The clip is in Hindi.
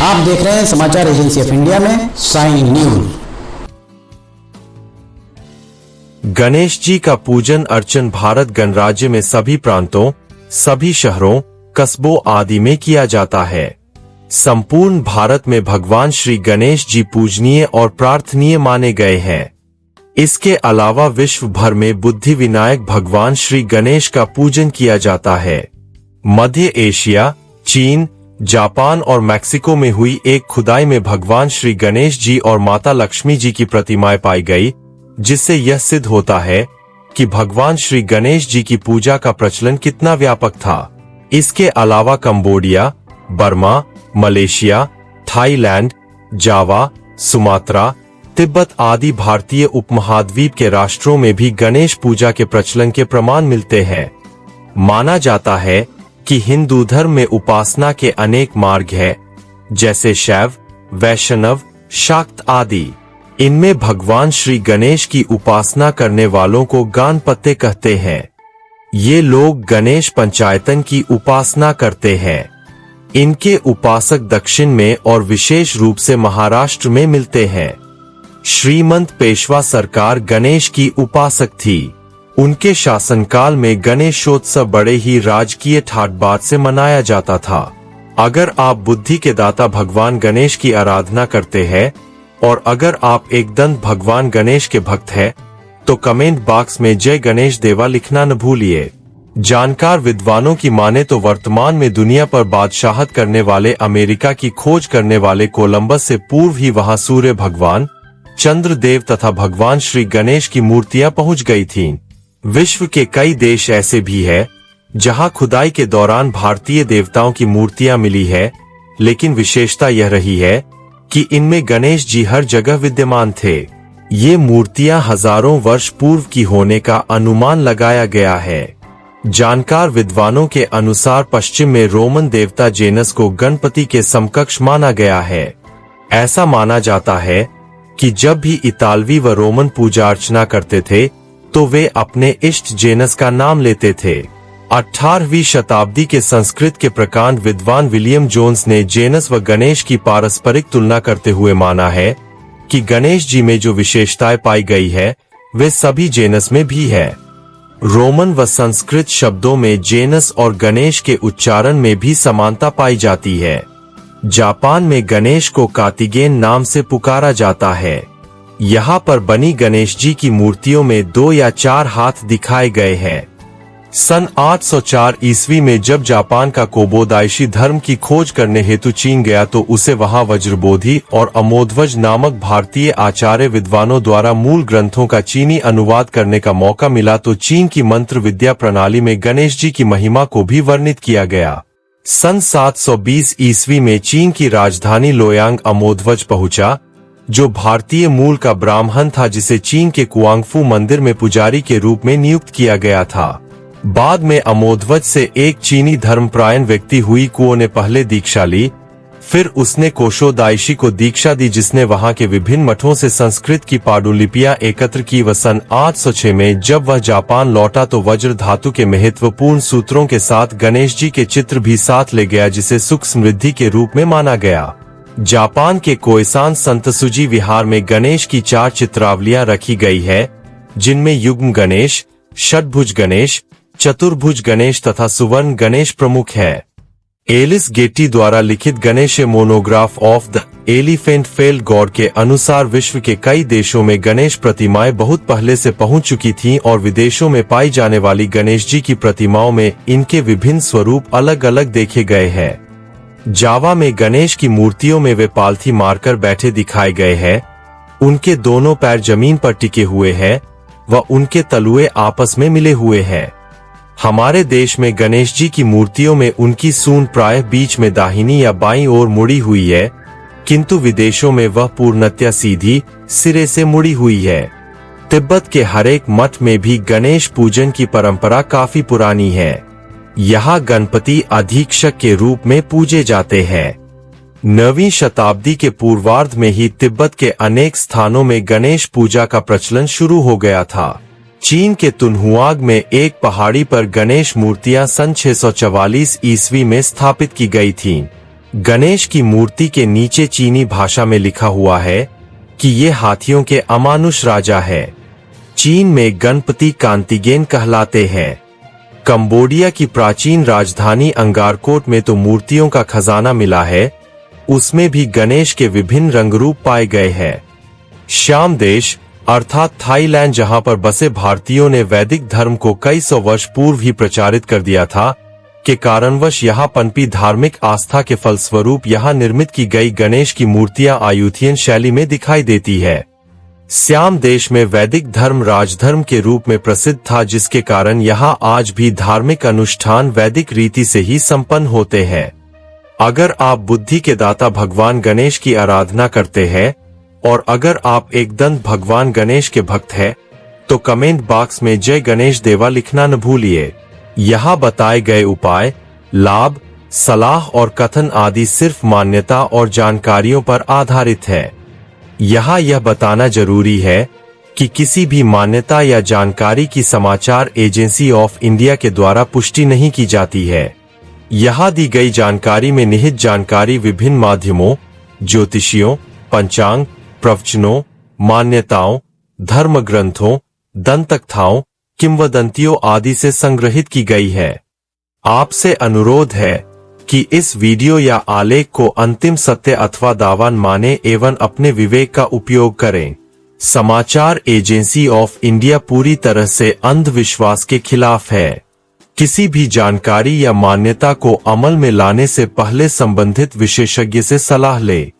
आप देख रहे हैं समाचार एजेंसी ऑफ इंडिया में साइन न्यूज। गणेश जी का पूजन अर्चन भारत गणराज्य में सभी प्रांतों, सभी शहरों, कस्बों आदि में किया जाता है। संपूर्ण भारत में भगवान श्री गणेश जी पूजनीय और प्रार्थनीय माने गए हैं। इसके अलावा विश्व भर में बुद्धि विनायक भगवान श्री गणेश का पूजन किया जाता है। मध्य एशिया, चीन, जापान और मैक्सिको में हुई एक खुदाई में भगवान श्री गणेश जी और माता लक्ष्मी जी की प्रतिमाएं पाई गई, जिससे यह सिद्ध होता है कि भगवान श्री गणेश जी की पूजा का प्रचलन कितना व्यापक था। इसके अलावा कंबोडिया, बर्मा, मलेशिया, थाईलैंड, जावा, सुमात्रा, तिब्बत आदि भारतीय उपमहाद्वीप के राष्ट्रों में भी गणेश पूजा के प्रचलन के प्रमाण मिलते हैं। माना जाता है कि हिंदू धर्म में उपासना के अनेक मार्ग हैं, जैसे शैव, वैष्णव, शाक्त आदि। इनमें भगवान श्री गणेश की उपासना करने वालों को गणपत्य कहते हैं। ये लोग गणेश पंचायतन की उपासना करते हैं। इनके उपासक दक्षिण में और विशेष रूप से महाराष्ट्र में मिलते हैं। श्रीमंत पेशवा सरकार गणेश की उपासक थी। उनके शासनकाल में गणेशोत्सव बड़े ही राजकीय ठाट-बाट से मनाया जाता था। अगर आप बुद्धि के दाता भगवान गणेश की आराधना करते हैं और अगर आप एकदंत भगवान गणेश के भक्त हैं, तो कमेंट बॉक्स में जय गणेश देवा लिखना न भूलिए। जानकार विद्वानों की माने तो वर्तमान में दुनिया पर बादशाहत करने वाले अमेरिका की खोज करने वाले कोलंबस से पूर्व ही वहां सूर्य भगवान, चंद्रदेव तथा भगवान श्री गणेश की मूर्तियां पहुंच गई थीं। विश्व के कई देश ऐसे भी हैं जहां खुदाई के दौरान भारतीय देवताओं की मूर्तियां मिली है, लेकिन विशेषता यह रही है कि इनमें गणेश जी हर जगह विद्यमान थे। ये मूर्तियां हजारों वर्ष पूर्व की होने का अनुमान लगाया गया है। जानकार विद्वानों के अनुसार पश्चिम में रोमन देवता जेनस को गणपति के समकक्ष माना गया है। ऐसा माना जाता है कि जब भी इतालवी व रोमन पूजा अर्चना करते थे तो वे अपने इष्ट जेनस का नाम लेते थे। 18वीं शताब्दी के संस्कृत के प्रकांड विद्वान विलियम जोन्स ने जेनस व गणेश की पारस्परिक तुलना करते हुए माना है कि गणेश जी में जो विशेषताएं पाई गई है वे सभी जेनस में भी है। रोमन व संस्कृत शब्दों में जेनस और गणेश के उच्चारण में भी समानता पाई जाती है। जापान में गणेश को कार्तिकेय नाम से पुकारा जाता है। यहाँ पर बनी गणेश जी की मूर्तियों में 2 या 4 हाथ दिखाए गए हैं। सन 804 ईस्वी में जब जापान का कोबोदाइशी धर्म की खोज करने हेतु चीन गया तो उसे वहां वज्रबोधि और अमोध्वज नामक भारतीय आचार्य विद्वानों द्वारा मूल ग्रंथों का चीनी अनुवाद करने का मौका मिला तो चीन की मंत्र विद्या प्रणाली में गणेश जी की महिमा को भी वर्णित किया गया। सन 720 ईस्वी में चीन की राजधानी लोयांग अमोध्वज पहुंचा, जो भारतीय मूल का ब्राह्मण था जिसे चीन के कुआंगफू मंदिर में पुजारी के रूप में नियुक्त किया गया था। बाद में अमोध्वज से एक चीनी धर्मपरायण व्यक्ति हुई कुओ ने पहले दीक्षा ली, फिर उसने कोशोदाइशी को दीक्षा दी जिसने वहां के विभिन्न मठों से संस्कृत की पांडुलिपियां एकत्र की व सन 806 में जब वह जापान लौटा तो वज्र धातु के महत्वपूर्ण सूत्रों के साथ गणेश जी के चित्र भी साथ ले गया जिसे सुख समृद्धि के रूप में माना गया। जापान के कोएसान संतसुजी विहार में गणेश की 4 चित्रावलियां रखी गई है, जिनमें युग्म गणेश, षटभुज गणेश, चतुर्भुज गणेश तथा सुवर्ण गणेश प्रमुख है। एलिस गेटी द्वारा लिखित Ganesh monograph of the elephant failed God के अनुसार विश्व के कई देशों में गणेश प्रतिमाएं बहुत पहले से पहुंच चुकी थीं और विदेशों में पाई जाने वाली गणेश जी की प्रतिमाओं में इनके विभिन्न स्वरूप अलग अलग देखे गए हैं। जावा में गणेश की मूर्तियों में वे पालथी मारकर बैठे दिखाए गए हैं। उनके दोनों पैर जमीन पर टिके हुए हैं व उनके तलुए आपस में मिले हुए हैं। हमारे देश में गणेश जी की मूर्तियों में उनकी सूंड प्रायः बीच में दाहिनी या बाईं ओर मुड़ी हुई है, किंतु विदेशों में वह पूर्णतया सीधी सिरे से मुड़ी हुई है। तिब्बत के हरेक मठ में भी गणेश पूजन की परंपरा काफी पुरानी है। यहाँ गणपति अधीक्षक के रूप में पूजे जाते हैं। 9वीं शताब्दी के पूर्वार्ध में ही तिब्बत के अनेक स्थानों में गणेश पूजा का प्रचलन शुरू हो गया था। चीन के तुनहुआग में एक पहाड़ी पर गणेश मूर्तियां सन 644 ईस्वी में स्थापित की गई थीं। गणेश की मूर्ति के नीचे चीनी भाषा में लिखा हुआ है कि ये हाथियों के अमानुष राजा है। चीन में गणपति कांतिगेन कहलाते हैं। कंबोडिया की प्राचीन राजधानी अंगारकोट में तो मूर्तियों का खजाना मिला है, उसमें भी गणेश के विभिन्न रंगरूप पाए गए हैं। श्याम देश अर्थात थाईलैंड, जहां पर बसे भारतीयों ने वैदिक धर्म को कई सौ वर्ष पूर्व ही प्रचारित कर दिया था, के कारणवश यहां पनपी धार्मिक आस्था के फलस्वरूप यहां निर्मित की गई गणेश की मूर्तियां आयुथियन शैली में दिखाई देती है। श्याम देश में वैदिक धर्म राजधर्म के रूप में प्रसिद्ध था, जिसके कारण यहां आज भी धार्मिक अनुष्ठान वैदिक रीति से ही संपन्न होते हैं। अगर आप बुद्धि के दाता भगवान गणेश की आराधना करते हैं और अगर आप एकदंत भगवान गणेश के भक्त हैं, तो कमेंट बॉक्स में जय गणेश देवा लिखना न भूलिए। यहाँ बताए गए उपाय, लाभ, सलाह और कथन आदि सिर्फ मान्यता और जानकारियों पर आधारित है। यहाँ यह बताना जरूरी है कि किसी भी मान्यता या जानकारी की समाचार एजेंसी ऑफ इंडिया के द्वारा पुष्टि नहीं की जाती है। यहाँ दी गई जानकारी में निहित जानकारी विभिन्न माध्यमों, ज्योतिषियों, पंचांग, प्रवचनों, मान्यताओं, धर्म ग्रंथों, दंतकथाओं, किंवदंतियों आदि से संग्रहित की गई है। आपसे अनुरोध है कि इस वीडियो या आलेख को अंतिम सत्य अथवा दावा माने एवं अपने विवेक का उपयोग करें। समाचार एजेंसी ऑफ इंडिया पूरी तरह से अंधविश्वास के खिलाफ है। किसी भी जानकारी या मान्यता को अमल में लाने से पहले संबंधित विशेषज्ञ से सलाह लें।